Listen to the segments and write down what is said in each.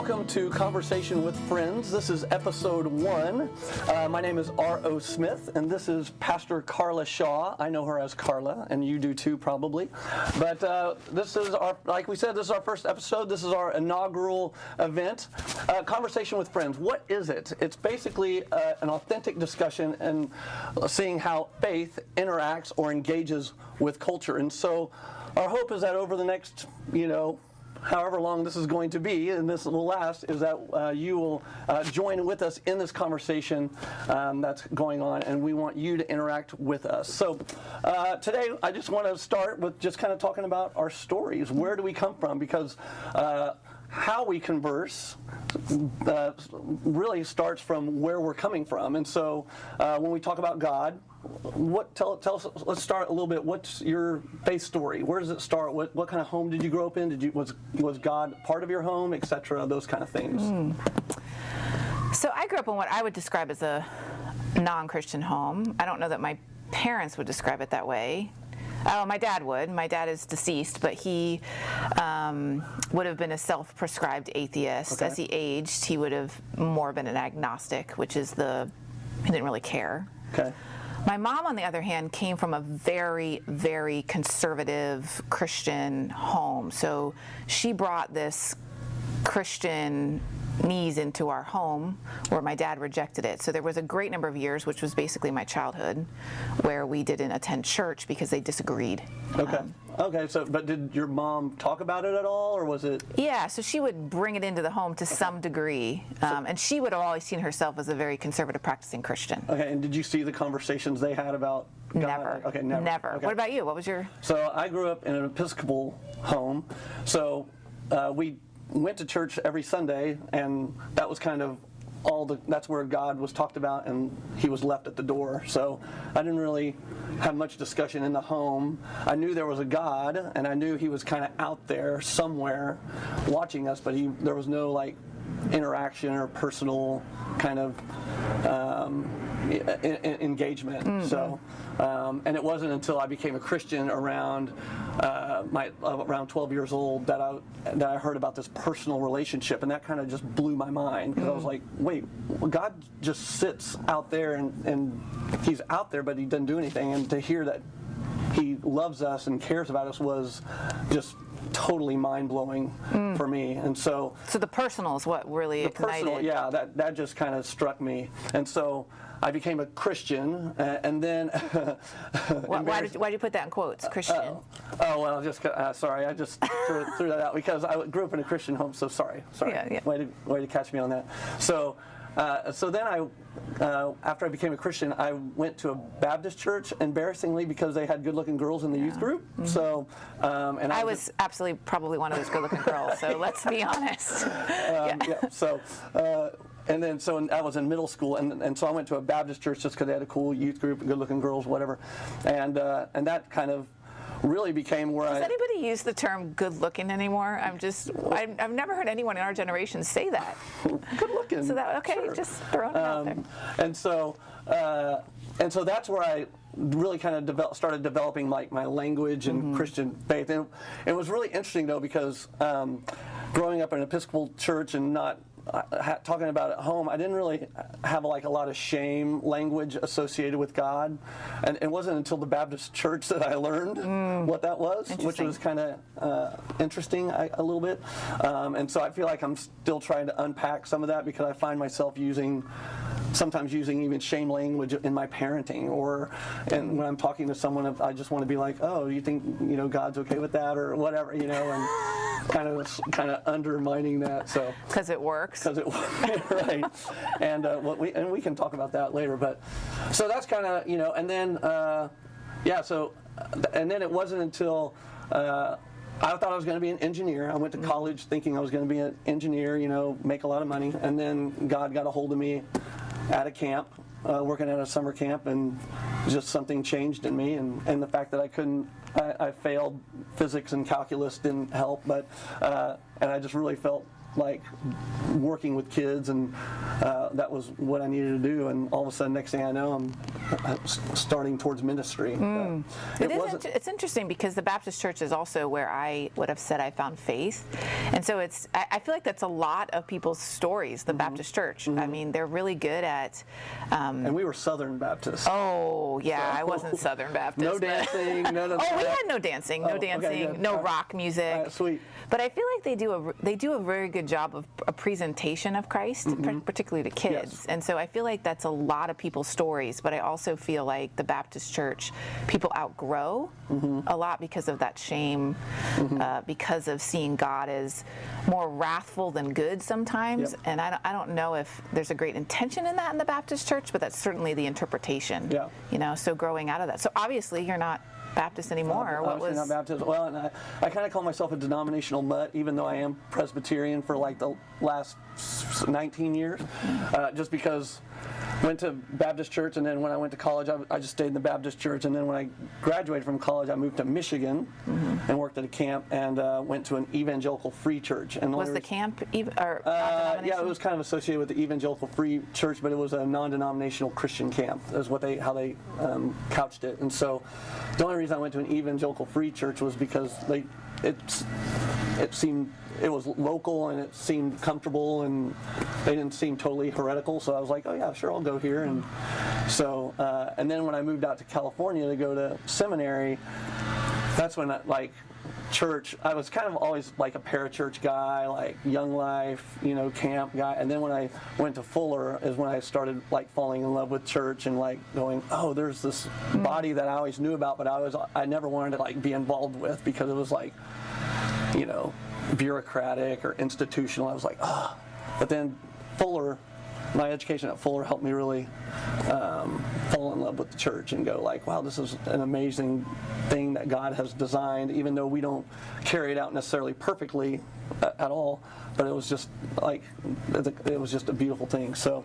welcome to Conversation with Friends. This is episode 1. My name is R.O. Smith, and this is Pastor Carla Shaw. I know her as Carla, and you do too, probably. But this is our, like we said, this is our first episode. This is our inaugural event. Conversation with Friends. What is it? It's basically an authentic discussion and seeing how faith interacts or engages with culture. And so our hope is that over the next, however long this is going to be, and this will last, is that you will join with us in this conversation that's going on, and we want you to interact with us. So today I just want to start with just kind of talking about our stories. Where do we come from? Because how we converse really starts from where we're coming from. And so when we talk about God, tell us, let's start a little bit. What's your faith story? Where does it start? What kind of home did you grow up in? Was God part of your home, etc.? Those kind of things. So I grew up in what I would describe as a non-Christian home. I don't know that my parents would describe it that way. Oh, my dad would. My dad is deceased, but he would have been a self-prescribed atheist. Okay. As he aged, he would have more been an agnostic, which is he didn't really care. Okay. My mom, on the other hand, came from a very, very conservative Christian home. So she brought this Christian knees into our home where my dad rejected it. So there was a great number of years, which was basically my childhood, where we didn't attend church because they disagreed. Okay. Okay. So, but did your mom talk about it at all, or was it? Yeah. So she would bring it into the home to some degree, and she would have always seen herself as a very conservative, practicing Christian. Okay. And did you see the conversations they had about God? Never. Okay. Never. Never. Okay. What about you? What was your? So I grew up in an Episcopal home. So we went to church every Sunday, and that was kind of that's where God was talked about, and he was left at the door. So I didn't really have much discussion in the home. I knew there was a God, and I knew he was kind of out there somewhere watching us, but there was no interaction or personal kind of engagement. Mm-hmm. So and it wasn't until I became a Christian around 12 years old that I heard about this personal relationship, and that kind of just blew my mind, because I was like, wait, God just sits out there and he's out there, but he doesn't do anything. And to hear that he loves us and cares about us was just totally mind-blowing for me. And so the personal is what really ignited. Personal, yeah, that just kind of struck me. And so I became a Christian, and then why did you put that in quotes, Christian? Sorry, I just threw that out because I grew up in a Christian home. So sorry. Yeah. Way to catch me on that. So then after I became a Christian, I went to a Baptist church, embarrassingly, because they had good-looking girls in the youth group. Mm-hmm. So, and I was absolutely probably one of those good-looking girls. So let's be honest. So. And then, I was in middle school, and so I went to a Baptist church just because they had a cool youth group, good-looking girls, whatever, and that kind of really became where Does anybody use the term "good-looking" anymore? I've never heard anyone in our generation say that. Good-looking. So sure. Just throwing it out there. And so that's where I really kind of started developing my language and Christian faith. And it was really interesting, though, because growing up in an Episcopal church and not talking about it at home, I didn't really have a lot of shame language associated with God, and it wasn't until the Baptist church that I learned what that was, which was kind of interesting a little bit, and so I feel like I'm still trying to unpack some of that, because I find myself sometimes using even shame language in my parenting, and when I'm talking to someone, I just want to be like, oh, you think God's okay with that, or whatever, and kind of undermining that. So because it works. Because it works, right? And we can talk about that later. But so that's kind of and then and then it wasn't until I thought I was going to be an engineer. I went to college thinking I was going to be an engineer, make a lot of money, and then God got a hold of me at a camp, working at a summer camp, and just something changed in me, and the fact that I failed physics and calculus didn't help, but and I just really felt like working with kids, and that was what I needed to do. And all of a sudden, next thing I know, I'm starting towards ministry. It's interesting because the Baptist Church is also where I would have said I found faith, and so I feel like that's a lot of people's stories. The Baptist Church. I mean, they're really good at. And we were Southern Baptists. Oh yeah, I wasn't Southern Baptist. No dancing, none of Oh, that. we had no dancing, Okay, no rock music. Sweet. But I feel like they do a very good job of a presentation of Christ, particularly to kids. Yes. And so I feel like that's a lot of people's stories. But I also feel like the Baptist Church, people outgrow a lot because of that shame, because of seeing God as more wrathful than good sometimes. Yep. And I don't know if there's a great intention in that in the Baptist Church, but that's certainly the interpretation. Yeah. You know, so growing out of that. So obviously you're not Baptist anymore. Obviously not Baptist. Well, and I kind of call myself a denominational mutt, even though I am Presbyterian for like the last 19 years, just because I went to Baptist church, and then when I went to college, I just stayed in the Baptist church, and then when I graduated from college, I moved to Michigan and worked at a camp, and went to an evangelical free church. And was the camp or yeah, it was kind of associated with the evangelical free church, but it was a non-denominational Christian camp, is how they couched it. And so the only reason I went to an evangelical free church was because it was local, and it seemed comfortable, and they didn't seem totally heretical. So I was like, oh yeah, sure, I'll go here. And so, and then when I moved out to California to go to seminary, that's when church, I was kind of always like a parachurch guy, like Young Life, camp guy. And then when I went to Fuller is when I started like falling in love with church and like going, oh, there's this body that I always knew about, but I never wanted to like be involved with because it was like, bureaucratic or institutional. I was like, oh. But then Fuller, my education at Fuller helped me really fall in love with the church and go like, wow, this is an amazing thing that God has designed, even though we don't carry it out necessarily perfectly at all. But it was just a beautiful thing. So,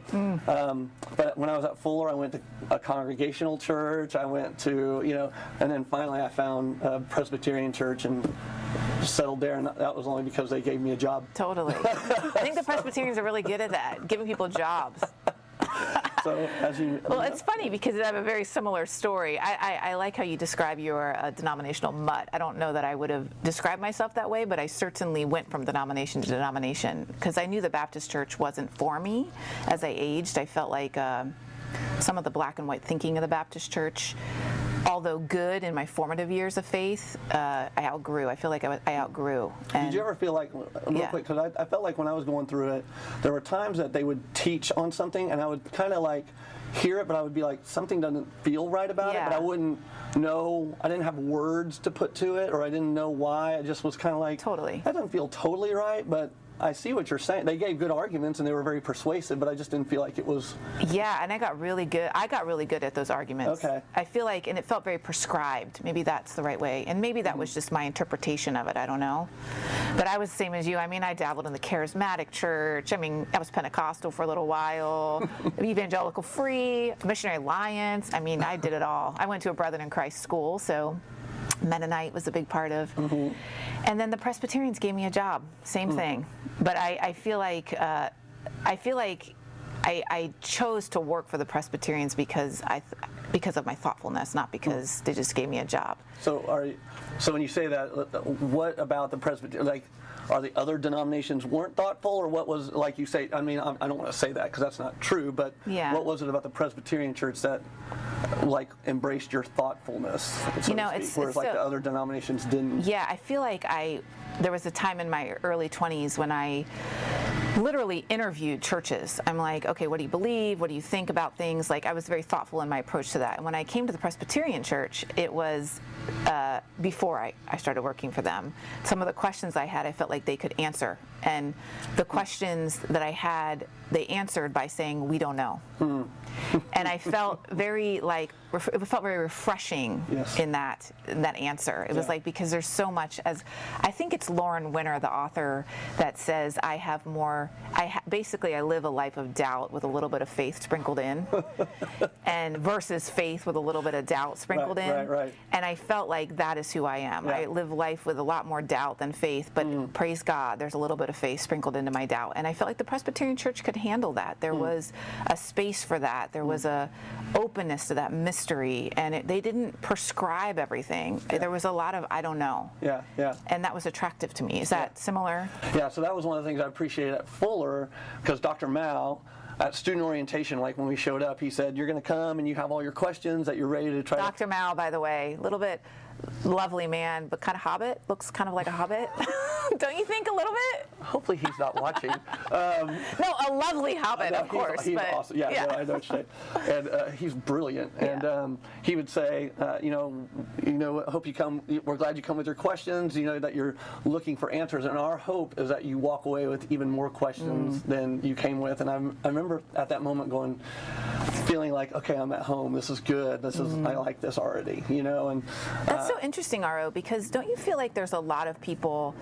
but when I was at Fuller, I went to a congregational church. I went to, and then finally I found a Presbyterian church and settled there, and that was only because they gave me a job. Totally. I think the Presbyterians are really good at that, giving people jobs. So, well, it's funny because I have a very similar story. I like how you describe your denominational mutt. I don't know that I would have described myself that way, but I certainly went from denomination to denomination because I knew the Baptist church wasn't for me. As I aged, I felt like some of the black and white thinking of the Baptist church, although good in my formative years of faith, I outgrew. I feel like I outgrew. Did you ever feel like, real quick, because I felt like when I was going through it, there were times that they would teach on something, and I would kind of like hear it, but I would be like, something doesn't feel right about it, but I wouldn't know, I didn't have words to put to it, or I didn't know why. I just was kind of like, totally. That doesn't feel totally right, but I see what you're saying. They gave good arguments and they were very persuasive, but I just didn't feel like it was. Yeah, and I got really good at those arguments. Okay. I feel like, and it felt very prescribed. Maybe that's the right way. And maybe that was just my interpretation of it. I don't know. But I was the same as you. I mean, I dabbled in the charismatic church. I mean, I was Pentecostal for a little while, evangelical free, missionary alliance. I mean, I did it all. I went to a Brethren in Christ school, so Mennonite was a big part of. And then the Presbyterians gave me a job. Same thing. But I feel like I chose to work for the Presbyterians because of my thoughtfulness, not because they just gave me a job. So when you say that, what about the Presbyterian? Like, are the other denominations weren't thoughtful, or what was, like you say? I mean, I don't want to say that because that's not true. But what was it about the Presbyterian Church that like embraced your thoughtfulness? So whereas like the other denominations didn't. Yeah, I feel like there was a time in my early 20s when I literally interviewed churches. I'm like, okay, what do you believe? What do you think about things? Like, I was very thoughtful in my approach to that. And when I came to the Presbyterian Church, it was before I started working for them. Some of the questions I had, I felt like they could answer. And the questions that I had, they answered by saying, we don't know. And I felt very refreshing in that answer. It was like, because there's so much, as I think it's Lauren Winner, the author, that says basically I live a life of doubt with a little bit of faith sprinkled in, and versus faith with a little bit of doubt sprinkled in. Right. And I felt like that is who I am. I live life with a lot more doubt than faith, but praise God, there's a little bit of of faith sprinkled into my doubt. And I felt like the Presbyterian Church could handle that. There was a space for that. There was a openness to that mystery, and they didn't prescribe everything. There was a lot of I don't know. Yeah, yeah. And that was attractive to me. Is that similar? Yeah, so that was one of the things I appreciated at Fuller, because Dr. Mao, at student orientation, like when we showed up, he said, you're going to come and you have all your questions that you're ready to try. Dr. Mao, by the way, a little bit lovely man, but kind of hobbit, looks kind of like a hobbit. Don't you think a little bit? Hopefully he's not watching. No, a lovely hobbit, of course. He's but, awesome. Yeah, no, I know what you're saying. And he's brilliant. And he would say, I hope you come. We're glad you come with your questions. That you're looking for answers. And our hope is that you walk away with even more questions than you came with. And I remember at that moment feeling like, okay, I'm at home. This is good. I like this already. And that's so interesting, Aro, because don't you feel like there's a lot of people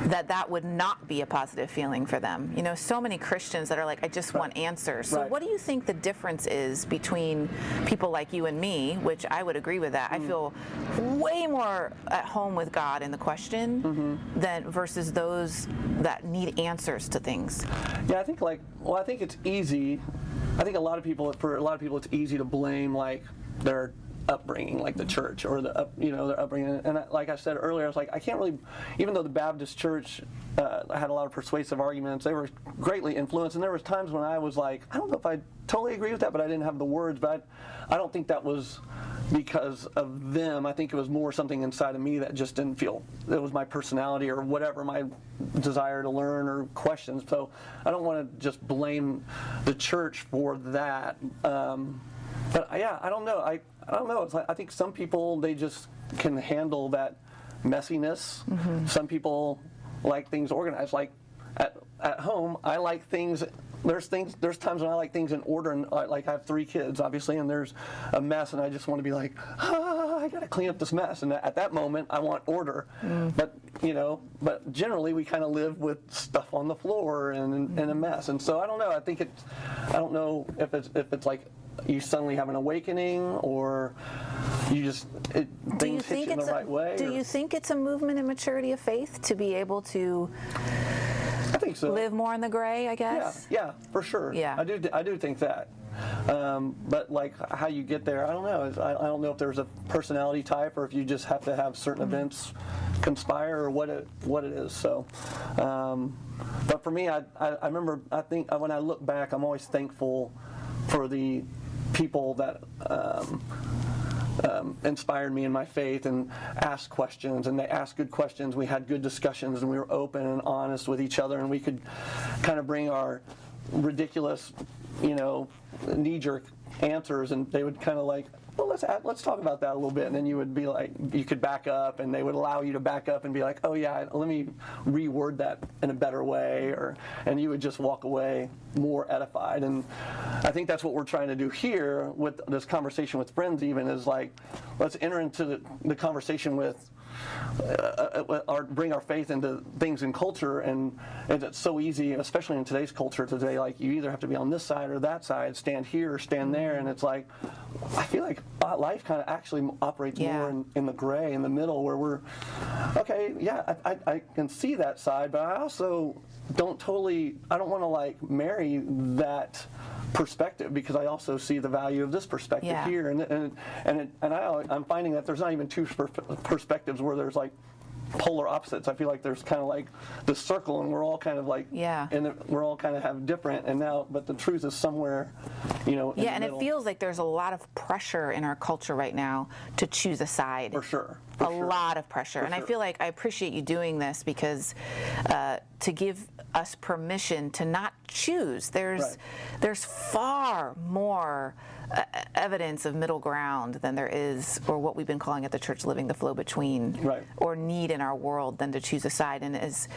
that would not be a positive feeling for them? So many Christians that are like, I just want answers. So what do you think the difference is between people like you and me, which I would agree with that? I feel way more at home with God in the question than versus those that need answers to things. Yeah, I think it's easy. I think for a lot of people, it's easy to blame their upbringing, like the church or their upbringing. And like I said earlier, I was like, I can't really, even though the Baptist church had a lot of persuasive arguments, they were greatly influenced. And there was times when I was like, I don't know if I totally agree with that, but I didn't have the words. But I don't think that was because of them. I think it was more something inside of me that just didn't feel, it was my personality or whatever, my desire to learn or questions. So I don't want to just blame the church for that. But yeah, I don't know. I don't know. It's like, I think some people, they just can handle that messiness. Some people like things organized. Like at home, I like things. There's times when I like things in order, and I have 3 kids, obviously, and there's a mess, and I just want to be like, I got to clean up this mess. And at that moment, I want order. But generally, we kind of live with stuff on the floor and a mess. And so I don't know. I don't know if it's like you suddenly have an awakening, or you just things hit you in the right way. Do you think it's a movement in maturity of faith to be able to? I think so. Live more in the gray, I guess. Yeah, for sure. Yeah, I do think that. But like how you get there, I don't know. I don't know if there's a personality type, or if you just have to have certain events conspire, or what it is. So, but for me, I remember. I think when I look back, I'm always thankful for the people that inspired me in my faith and asked questions, and they asked good questions. We had good discussions, and we were open and honest with each other, and we could kind of bring our ridiculous, knee-jerk answers, and they would kind of like, well, let's talk about that a little bit, and then you would be like, you could back up, and they would allow you to back up and be like, oh yeah, let me reword that in a better way, and you would just walk away more edified. And I think that's what we're trying to do here with this conversation with friends. Even is like, let's enter into the conversation with. Bring our faith into things in culture, and it's so easy, especially in today's culture today. Like, you either have to be on this side or that side, stand here or stand there, and it's like, I feel like life kind of actually operates more in the gray, in the middle, where we're okay. Yeah, I can see that side, but I also don't want to like marry that perspective, because I also see the value of this perspective here, and I'm finding that there's not even 2 perspectives where there's like polar opposites. I feel like there's kind of like the circle, and we're all kind of like and we're all kind of have different, but the truth is somewhere, in the middle. It feels like there's a lot of pressure in our culture right now to choose a side. For sure. Lot of pressure. I feel like I appreciate you doing this, because to give us permission to not choose. There's far more evidence of middle ground than there is, or what we've been calling at the church, living the flow between, or need in our world, than to choose a side. And as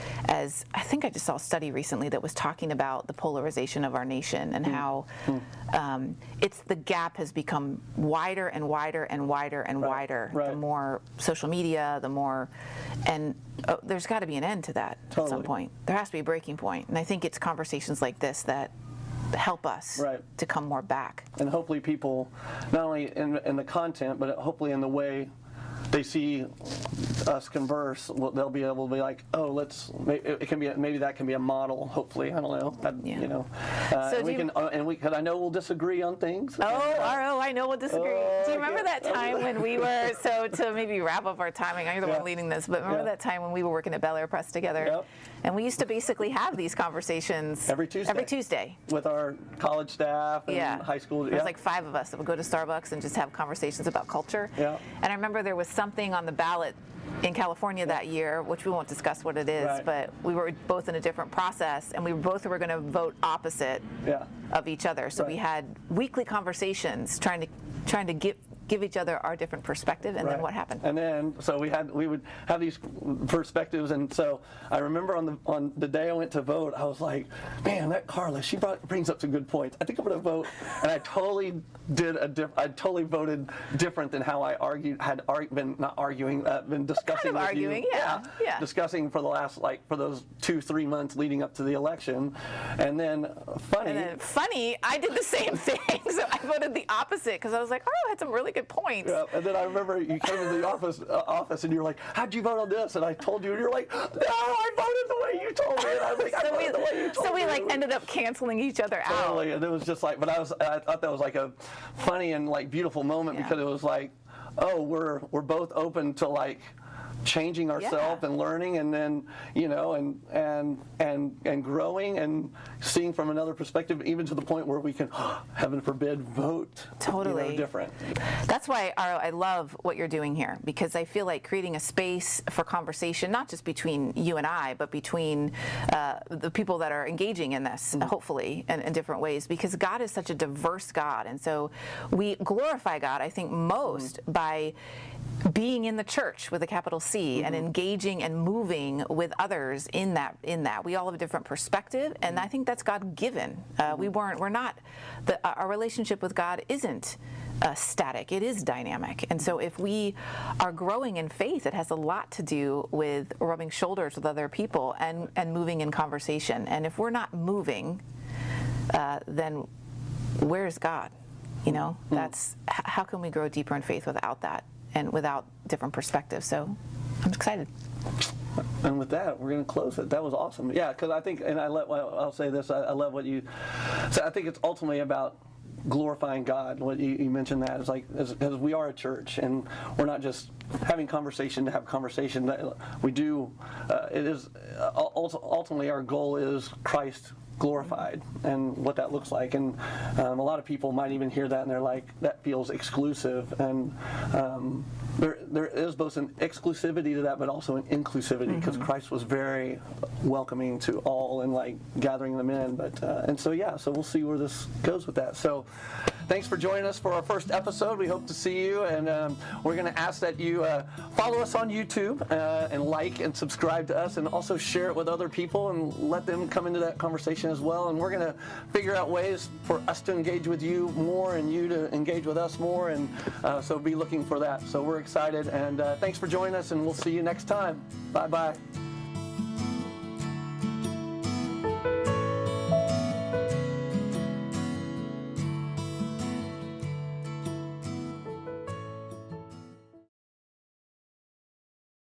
I think I just saw a study recently that was talking about the polarization of our nation, and how the gap has become wider and wider and wider and wider. The more social media, the more, and there's got to be an end to that at some point. There has to be a breaking point, and I think it's conversations like this that help us to come more back. And hopefully people, not only in the content, but hopefully in the way they see us converse, they'll be able to be like, oh, maybe that can be a model. Hopefully, I don't know. You know, because I know we'll disagree on things. Oh, I know we'll disagree. Do you remember that time when we were to maybe wrap up our timing? You're the one leading this, but remember that time when we were working at Bel Air Press together? Yep. And we used to basically have these conversations every Tuesday with our college staff and high school. There was like 5 of us that would go to Starbucks and just have conversations about culture. Yeah. And I remember there was something on the ballot in California that year, which we won't discuss what it is, but we were both in a different process, and we both were going to vote opposite of each other. So we had weekly conversations trying to give each other our different perspective, and then what happened? And then so we would have these perspectives, and so I remember on the day I went to vote, I was like, man, that Carla, she brings up some good points. I think I'm going to vote, and I totally voted different than how I been discussing with arguing, you. Discussing for the last for those 2-3 months leading up to the election, and then funny, I did the same thing. So I voted the opposite because I was like, I had some really good points. Yeah, and then I remember you came to the office and you were like, how'd you vote on this? And I told you, and you're like, no, I voted the way you told me. And I was like, I voted the way you told me. So we ended up canceling each other out. Totally, and it was just like, but I thought that was like a funny and beautiful moment because it was like, oh, we're both open to changing ourselves and learning, and then and growing and seeing from another perspective, even to the point where we can, heaven forbid, vote different. That's why I love what you're doing here, because I feel like creating a space for conversation, not just between you and I, but between the people that are engaging in this, hopefully, in different ways, because God is such a diverse God, and so we glorify God, I think, most by being in the church with a capital C and engaging and moving with others in that. We all have a different perspective, and I think that's God-given. Our relationship with God isn't static, it is dynamic. And so if we are growing in faith, it has a lot to do with rubbing shoulders with other people and moving in conversation. And if we're not moving, then where's God? That's how can we grow deeper in faith without that? And without different perspectives. So I'm excited. And with that, we're going to close it. That was awesome. Yeah, because I think, and I'll say this, I love what you said. I think it's ultimately about glorifying God. What you mentioned, that is as we are a church, and we're not just having conversation to have conversation. We do, it is, ultimately our goal is Christ glorified, and what that looks like. And a lot of people might even hear that and they're like, that feels exclusive. And there is both an exclusivity to that, but also an inclusivity, because Christ was very welcoming to all and gathering them in. But so we'll see where this goes with that. So thanks for joining us for our first episode. We hope to see you, and we're going to ask that you follow us on YouTube and like and subscribe to us, and also share it with other people and let them come into that conversation as well. And we're going to figure out ways for us to engage with you more and you to engage with us more, and so be looking for that. So we're excited, and thanks for joining us, and we'll see you next time. Bye-bye.